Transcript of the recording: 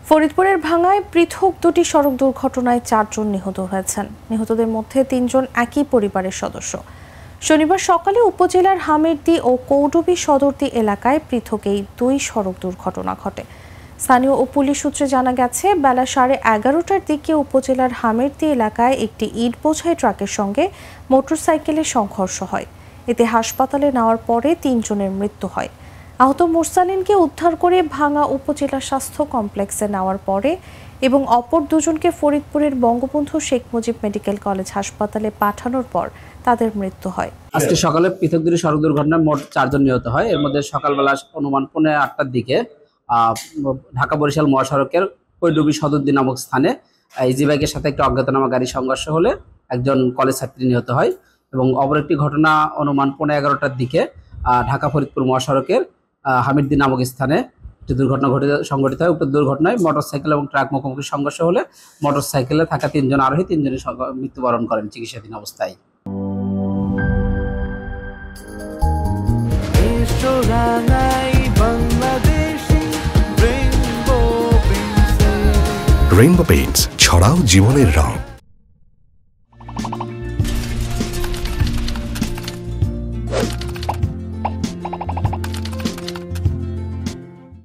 ফরিদপুরের ভাঙ্গায় পৃথক দুটি সড়ক দুর্ঘটনায় 4 জন নিহত হয়েছেন। নিহতদের মধ্যে 3 জন একই পরিবারের সদস্য। শনিবার সকালে উপজেলার হামিরদী ও কৌডুবি সদরদী এলাকায় পৃথক এই 2 সড়ক দুর্ঘটনা ঘটে। স্থানীয় ও পুলিশ সূত্রে জানা গেছে, বেলা 11:30টার দিকে উপজেলার হামিরদী এলাকায় একটি ইট বোঝাই ট্রাকের সঙ্গে মোটরসাইকেলের সংঘর্ষ হয়। এতে হাসপাতালে নেওয়ার পরে 3 জনের মৃত্যু হয়। আহত মুরসালিনকে উদ্ধার করে ভাঙ্গা উপজেলা স্বাস্থ্য কমপ্লেক্সে নেওয়ার পরে এবং অপর 2 জনকে ফরিদপুরের বঙ্গবন্ধু শেখ মুজিব মেডিকেল কলেজ হাসপাতালে পাঠানোর পর তাদের মৃত্যু হয়। আজকে সকালে পৃথক দুটি সড়ক দুর্ঘটনায় মোট 4 জন নিহত হয়। এর মধ্যে সকালবেলা অনুমান 8:15টার দিকে ঢাকা বরিশাল মহাসড়কের কৌডুবি সদরদী নামক স্থানে ইজি বাইকের সাথে একটি অজ্ঞাতনামা গাড়ি সংঘর্ষ হলে একজন কলেজ ছাত্রী নিহত হয় এবং অপর একটি ঘটনা অনুমান 11:15টার দিকে ঢাকা ফরিদপুর মহাসড়কের হামিরদী নামক স্থানে একটি দুর্ঘটনা সংঘটিত হয়। উক্ত দুর্ঘটনায় মোটরসাইকেল এবং ট্রাক মুখোমুখি সংঘর্ষ হলে মোটরসাইকেলে থাকা 3 জন আরোহী 3 জনের মৃত্যুবরণ করেন চিকিৎসাধীন অবস্থায়। রেইনবো পেইন্টস, ছড়াও জীবনের রং।